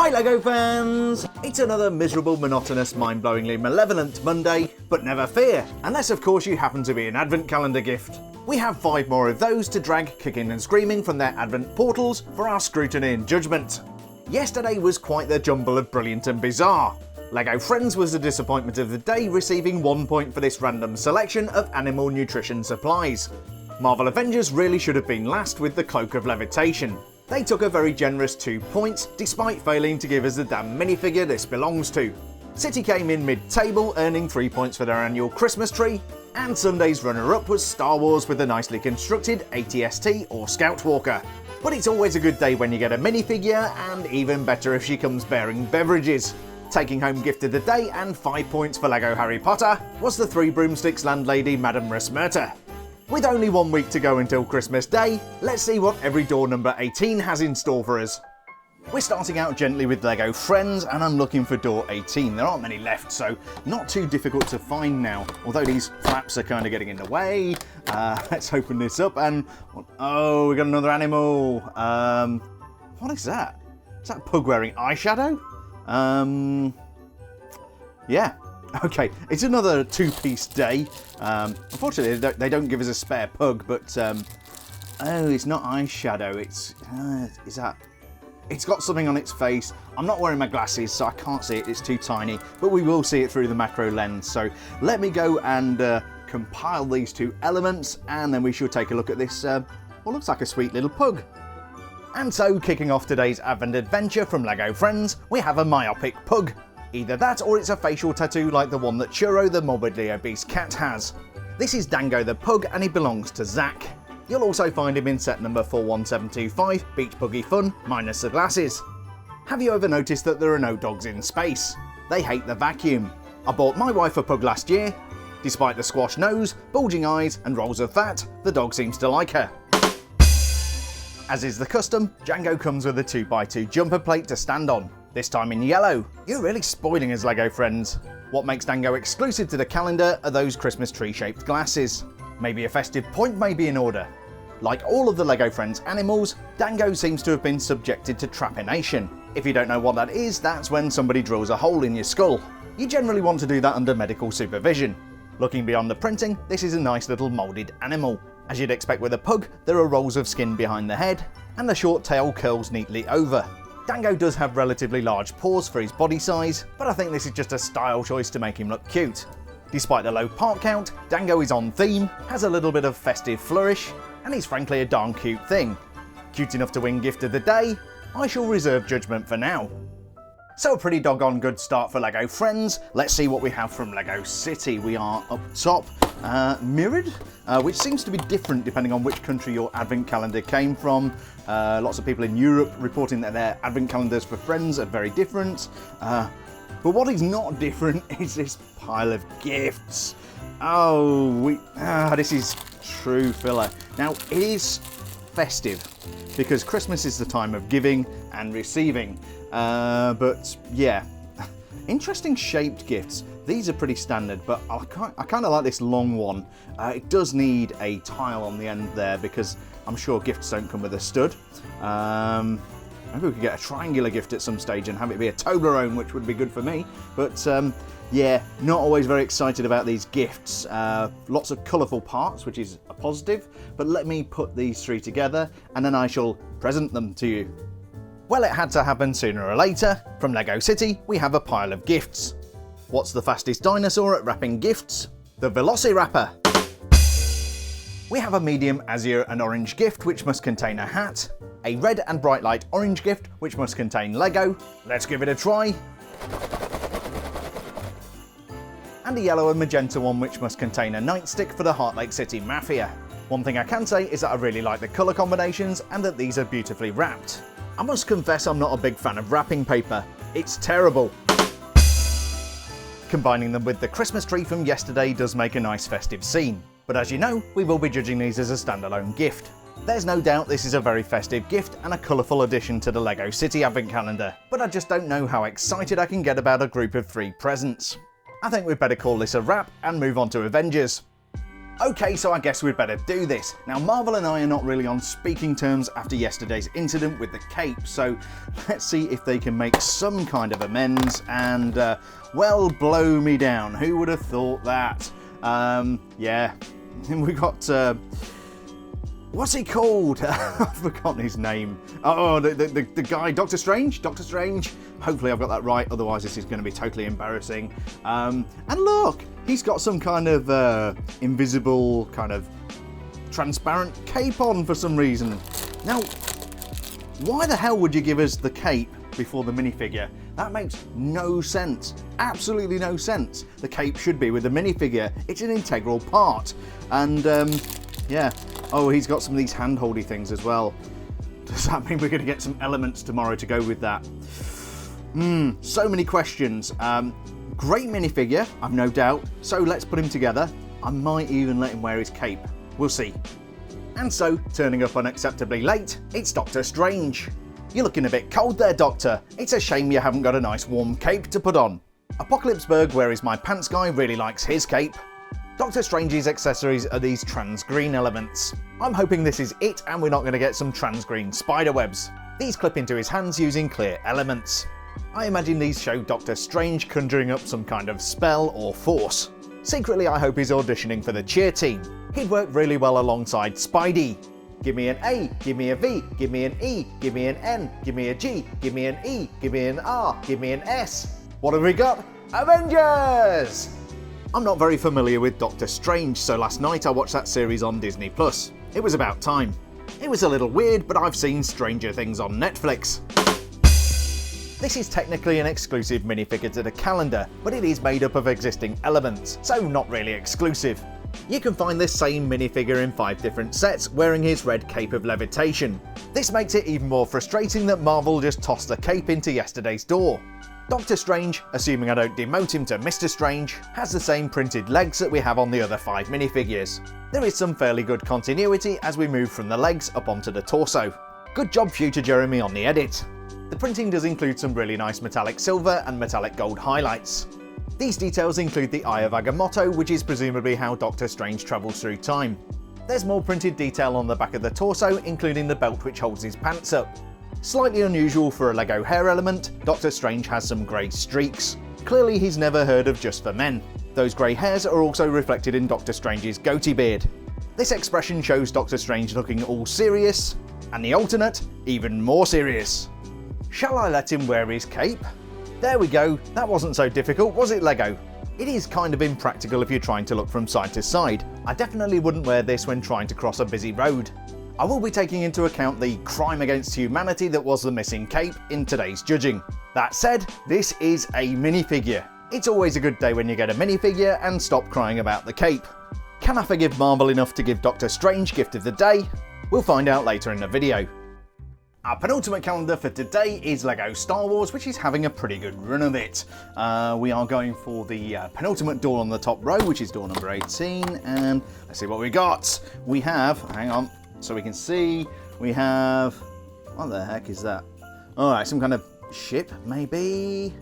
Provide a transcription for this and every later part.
Hi LEGO fans! It's another miserable, monotonous, mind-blowingly malevolent Monday, but never fear, unless of course you happen to be an advent calendar gift. We have 5 more of those to drag kicking and screaming from their advent portals for our scrutiny and judgment. Yesterday was quite the jumble of brilliant and bizarre. LEGO Friends was the disappointment of the day, receiving 1 point for this random selection of animal nutrition supplies. Marvel Avengers really should have been last with the Cloak of Levitation. They took a very generous 2 points, despite failing to give us the damn minifigure this belongs to. City came in mid-table, earning 3 points for their annual Christmas tree, and Sunday's runner-up was Star Wars with a nicely constructed ATST or Scout Walker. But it's always a good day when you get a minifigure, and even better if she comes bearing beverages. Taking home gift of the day and 5 points for LEGO Harry Potter was the 3 Broomsticks landlady Madame Resmerta. With only 1 week to go until Christmas Day, let's see what every door number 18 has in store for us. We're starting out gently with LEGO Friends, and I'm looking for door 18. There aren't many left, so not too difficult to find now, although these flaps are kind of getting in the way. Let's open this up and... oh, we got another animal. What is that? Is that a pug wearing eyeshadow? Yeah. Okay, it's another 2-piece day. Unfortunately, they don't give us a spare pug, but oh, it's not eyeshadow. It's is that? It's got something on its face. I'm not wearing my glasses, so I can't see it. It's too tiny, but we will see it through the macro lens. So let me go and compile these 2 elements, and then we shall take a look at this. What looks like a sweet little pug. And so, kicking off today's Advent adventure from LEGO Friends, we have a myopic pug. Either that or it's a facial tattoo like the one that Churro the morbidly obese cat has. This is Dango the pug, and he belongs to Zach. You'll also find him in set number 41725, Beach Buggy Fun, minus the glasses. Have you ever noticed that there are no dogs in space? They hate the vacuum. I bought my wife a pug last year. Despite the squash nose, bulging eyes and rolls of fat, the dog seems to like her. As is the custom, Django comes with a 2x2 jumper plate to stand on, this time in yellow. You're really spoiling us, LEGO Friends. What makes Dango exclusive to the calendar are those Christmas tree-shaped glasses. Maybe a festive point may be in order. Like all of the LEGO Friends animals, Dango seems to have been subjected to trapination. If you don't know what that is, that's when somebody drills a hole in your skull. You generally want to do that under medical supervision. Looking beyond the printing, this is a nice little moulded animal. As you'd expect with a pug, there are rolls of skin behind the head, and the short tail curls neatly over. Dango does have relatively large paws for his body size, but I think this is just a style choice to make him look cute. Despite the low part count, Dango is on theme, has a little bit of festive flourish, and he's frankly a darn cute thing. Cute enough to win gift of the day? I shall reserve judgment for now. So a pretty doggone good start for LEGO Friends. Let's see what we have from LEGO City. We are up top, mirrored, which seems to be different depending on which country your advent calendar came from. Lots of people in Europe reporting that their advent calendars for Friends are very different. But what is not different is this pile of gifts. Oh, this is true filler. Now, it is festive because Christmas is the time of giving and receiving. But yeah, interesting shaped gifts. These are pretty standard, but I kind of like this long one. It does need a tile on the end there because I'm sure gifts don't come with a stud. Maybe we could get a triangular gift at some stage and have it be a Toblerone, which would be good for me. But yeah, not always very excited about these gifts. Lots of colourful parts, which is a positive. But let me put these 3 together and then I shall present them to you. Well, it had to happen sooner or later. From LEGO City, we have a pile of gifts. What's the fastest dinosaur at wrapping gifts? The Velociraptor. We have a medium azure and orange gift which must contain a hat, a red and bright light orange gift which must contain Lego. Let's give it a try. And a yellow and magenta one which must contain a nightstick for the Heart Lake City Mafia. One thing I can say is that I really like the colour combinations and that these are beautifully wrapped. I must confess I'm not a big fan of wrapping paper. It's terrible. Combining them with the Christmas tree from yesterday does make a nice festive scene. But as you know, we will be judging these as a standalone gift. There's no doubt this is a very festive gift and a colourful addition to the LEGO City Advent Calendar, but I just don't know how excited I can get about a group of 3 presents. I think we'd better call this a wrap and move on to Avengers. Okay, so I guess we'd better do this. Now, Marvel and I are not really on speaking terms after yesterday's incident with the cape, so let's see if they can make some kind of amends and, well, blow me down. Who would have thought that? Yeah, we got, what's he called? I've forgotten his name. Oh, the guy, Doctor Strange? Doctor Strange? Hopefully I've got that right, otherwise this is going to be totally embarrassing. And look, he's got some kind of invisible, kind of transparent cape on for some reason. Now, why the hell would you give us the cape before the minifigure? That makes no sense. Absolutely no sense. The cape should be with the minifigure. It's an integral part. And, yeah. Oh, he's got some of these hand-holdy things as well. Does that mean we're going to get some elements tomorrow to go with that? So many questions. Great minifigure, I've no doubt. So let's put him together. I might even let him wear his cape. We'll see. And so, turning up unacceptably late, it's Doctor Strange. You're looking a bit cold there, Doctor. It's a shame you haven't got a nice warm cape to put on. Apocalypseberg, where is my pants guy, really likes his cape. Doctor Strange's accessories are these trans green elements. I'm hoping this is it and we're not going to get some trans green spider webs. These clip into his hands using clear elements. I imagine these show Doctor Strange conjuring up some kind of spell or force. Secretly, I hope he's auditioning for the cheer team. He'd work really well alongside Spidey. Give me an A, give me a V, give me an E, give me an N, give me a G, give me an E, give me an R, give me an S. What have we got? Avengers! I'm not very familiar with Doctor Strange, so last night I watched that series on Disney+. It was about time. It was a little weird, but I've seen stranger things on Netflix. This is technically an exclusive minifigure to the calendar, but it is made up of existing elements, so not really exclusive. You can find this same minifigure in 5 different sets, wearing his red cape of levitation. This makes it even more frustrating that Marvel just tossed the cape into yesterday's door. Doctor Strange, assuming I don't demote him to Mr. Strange, has the same printed legs that we have on the other 5 minifigures. There is some fairly good continuity as we move from the legs up onto the torso. Good job, future Jeremy, on the edit. The printing does include some really nice metallic silver and metallic gold highlights. These details include the Eye of Agamotto, which is presumably how Doctor Strange travels through time. There's more printed detail on the back of the torso, including the belt which holds his pants up. Slightly unusual for a Lego hair element, Doctor Strange has some grey streaks. Clearly he's never heard of Just for Men. Those grey hairs are also reflected in Doctor Strange's goatee beard. This expression shows Doctor Strange looking all serious, and the alternate, even more serious. Shall I let him wear his cape? There we go, that wasn't so difficult, was it, Lego? It is kind of impractical if you're trying to look from side to side. I definitely wouldn't wear this when trying to cross a busy road. I will be taking into account the crime against humanity that was the missing cape in today's judging. That said, this is a minifigure. It's always a good day when you get a minifigure and stop crying about the cape. Can I forgive Marvel enough to give Doctor Strange gift of the day? We'll find out later in the video. Our penultimate calendar for today is LEGO Star Wars, which is having a pretty good run of it. We are going for the penultimate door on the top row, which is door number 18, and let's see what we got. We have, hang on, so we can see, we have, what the heck is that? Alright, some kind of ship, maybe?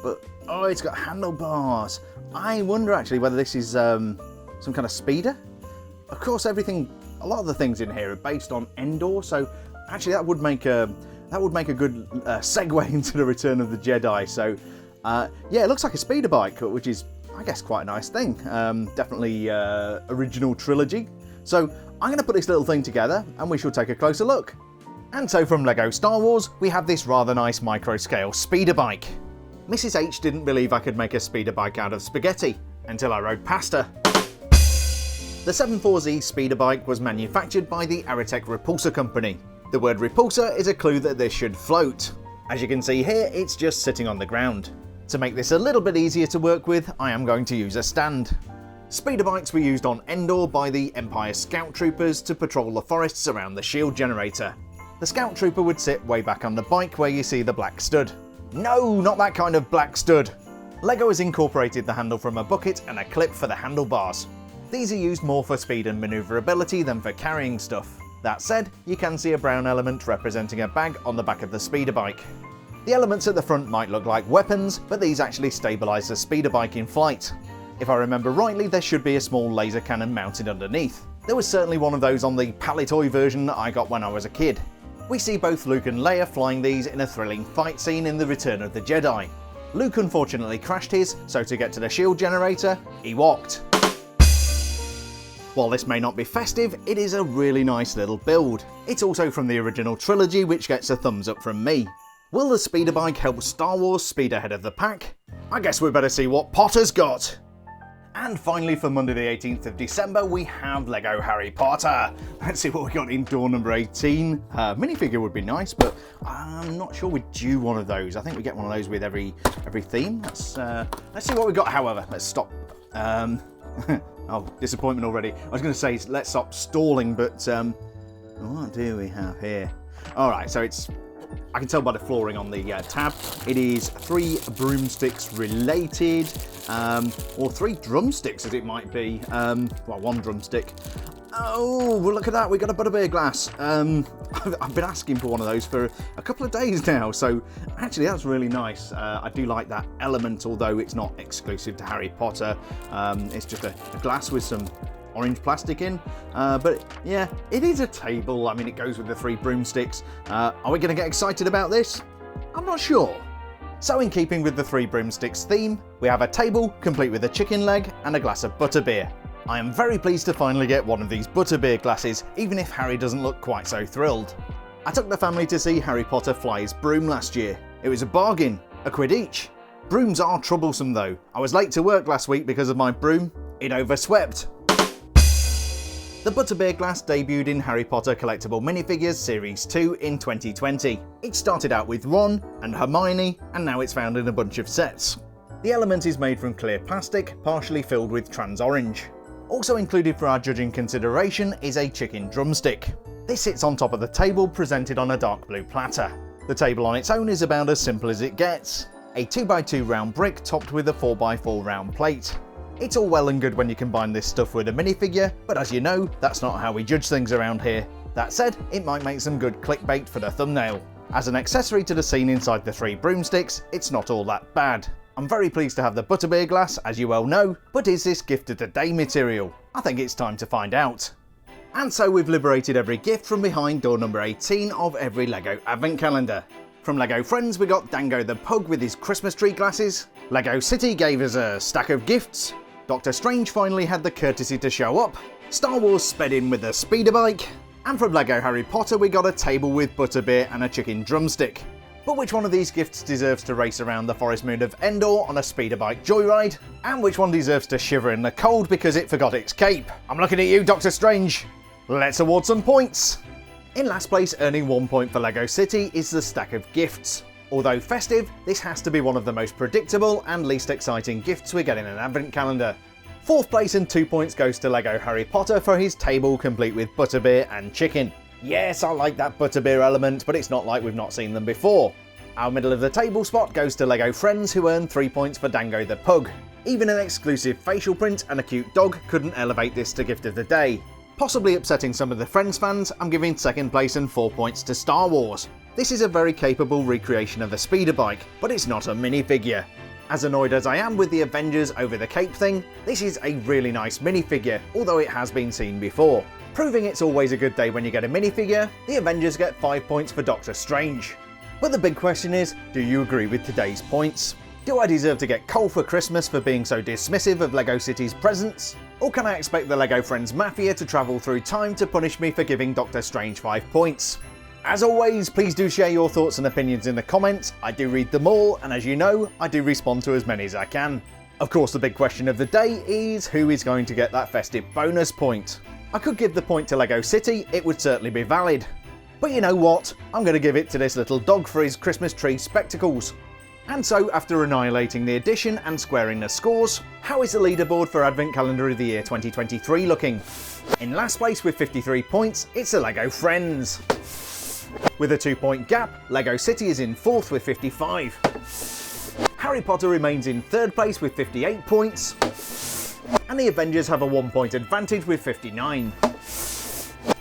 But, oh, it's got handlebars. I wonder actually whether this is some kind of speeder? Of course, a lot of the things in here are based on Endor, so actually that would make a good segue into the Return of the Jedi. So, yeah, it looks like a speeder bike, which is, I guess, quite a nice thing. Definitely original trilogy. So I'm going to put this little thing together and we shall take a closer look. And so from LEGO Star Wars, we have this rather nice micro-scale speeder bike. Mrs. H didn't believe I could make a speeder bike out of spaghetti, until I rode past her. The 74Z speeder bike was manufactured by the Aritech Repulsor company. The word repulsor is a clue that this should float. As you can see here, it's just sitting on the ground. To make this a little bit easier to work with, I am going to use a stand. Speeder bikes were used on Endor by the Empire Scout Troopers to patrol the forests around the shield generator. The Scout Trooper would sit way back on the bike where you see the black stud. No, not that kind of black stud! LEGO has incorporated the handle from a bucket and a clip for the handlebars. These are used more for speed and manoeuvrability than for carrying stuff. That said, you can see a brown element representing a bag on the back of the speeder bike. The elements at the front might look like weapons, but these actually stabilise the speeder bike in flight. If I remember rightly, there should be a small laser cannon mounted underneath. There was certainly one of those on the Palitoy version that I got when I was a kid. We see both Luke and Leia flying these in a thrilling fight scene in The Return of the Jedi. Luke unfortunately crashed his, so to get to the shield generator, he walked. While this may not be festive, it is a really nice little build. It's also from the original trilogy, which gets a thumbs up from me. Will the speeder bike help Star Wars speed ahead of the pack? I guess we better see what Potter's got. And finally, for Monday the 18th of December, we have LEGO Harry Potter. Let's see what we got in door number 18. Minifigure would be nice, but I'm not sure we're due one of those. I think we get one of those with every theme. Let's see what we got, however. Let's stop. Oh, disappointment already. I was going to say, let's stop stalling, but what do we have here? All right, so I can tell by the flooring on the tab, it is 3 broomsticks related, or 3 drumsticks as it might be. Well, 1 drumstick. Oh, well, look at that, we got a butterbeer glass. I've been asking for one of those for a couple of days now, so actually that's really nice. I do like that element, although it's not exclusive to Harry Potter. It's just a glass with some orange plastic in, but yeah, it is a table. I mean, it goes with the 3 broomsticks. Are we going to get excited about this? I'm not sure. So in keeping with the 3 broomsticks theme, we have a table complete with a chicken leg and a glass of butterbeer. I am very pleased to finally get one of these butterbeer glasses, even if Harry doesn't look quite so thrilled. I took the family to see Harry Potter fly his broom last year. It was a bargain, £1 each. Brooms are troublesome though. I was late to work last week because of my broom. It overswept. The butterbeer glass debuted in Harry Potter Collectible Minifigures Series 2 in 2020. It started out with Ron and Hermione, and now it's found in a bunch of sets. The element is made from clear plastic, partially filled with trans orange. Also included for our judging consideration is a chicken drumstick. This sits on top of the table, presented on a dark blue platter. The table on its own is about as simple as it gets. A 2x2 round brick topped with a 4x4 round plate. It's all well and good when you combine this stuff with a minifigure, but as you know, that's not how we judge things around here. That said, it might make some good clickbait for the thumbnail. As an accessory to the scene inside the 3 broomsticks, it's not all that bad. I'm very pleased to have the butterbeer glass, as you well know, but is this gift of the day material? I think it's time to find out. And so we've liberated every gift from behind door number 18 of every LEGO advent calendar. From LEGO Friends we got Dango the Pug with his Christmas tree glasses, LEGO City gave us a stack of gifts, Doctor Strange finally had the courtesy to show up, Star Wars sped in with a speeder bike, and from LEGO Harry Potter we got a table with butterbeer and a chicken drumstick. But which one of these gifts deserves to race around the forest moon of Endor on a speeder bike joyride? And which one deserves to shiver in the cold because it forgot its cape? I'm looking at you, Doctor Strange! Let's award some points! In last place, earning 1 point for LEGO City, is the stack of gifts. Although festive, this has to be one of the most predictable and least exciting gifts we get in an advent calendar. 4th place and 2 points goes to LEGO Harry Potter for his table complete with butterbeer and chicken. Yes, I like that butterbeer element, but it's not like we've not seen them before. Our middle of the table spot goes to LEGO Friends, who earned 3 points for Dango the Pug. Even an exclusive facial print and a cute dog couldn't elevate this to gift of the day. Possibly upsetting some of the Friends fans, I'm giving 2nd place and 4 points to Star Wars. This is a very capable recreation of a speeder bike, but it's not a minifigure. As annoyed as I am with the Avengers over the cape thing, this is a really nice minifigure, although it has been seen before. Proving it's always a good day when you get a minifigure, the Avengers get 5 points for Doctor Strange. But the big question is, do you agree with today's points? Do I deserve to get coal for Christmas for being so dismissive of LEGO City's presents? Or can I expect the LEGO Friends Mafia to travel through time to punish me for giving Doctor Strange 5 points? As always, please do share your thoughts and opinions in the comments. I do read them all, and as you know, I do respond to as many as I can. Of course, the big question of the day is who is going to get that festive bonus point? I could give the point to LEGO City, it would certainly be valid. But you know what? I'm going to give it to this little dog for his Christmas tree spectacles. And so, after annihilating the addition and squaring the scores, how is the leaderboard for Advent Calendar of the Year 2023 looking? In last place with 53 points, it's the LEGO Friends. With a 2-point gap, LEGO City is in 4th with 55. Harry Potter remains in 3rd place with 58 points. And the Avengers have a 1-point advantage with 59.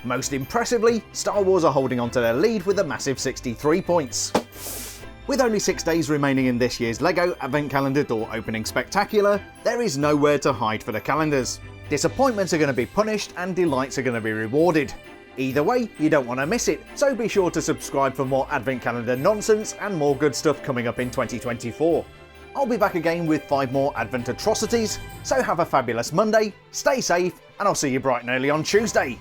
Most impressively, Star Wars are holding on to their lead with a massive 63 points. With only 6 days remaining in this year's LEGO Advent Calendar Door Opening Spectacular, there is nowhere to hide for the calendars. Disappointments are going to be punished and delights are going to be rewarded. Either way, you don't want to miss it, so be sure to subscribe for more Advent Calendar nonsense and more good stuff coming up in 2024. I'll be back again with 5 more Advent atrocities, so have a fabulous Monday, stay safe, and I'll see you bright and early on Tuesday.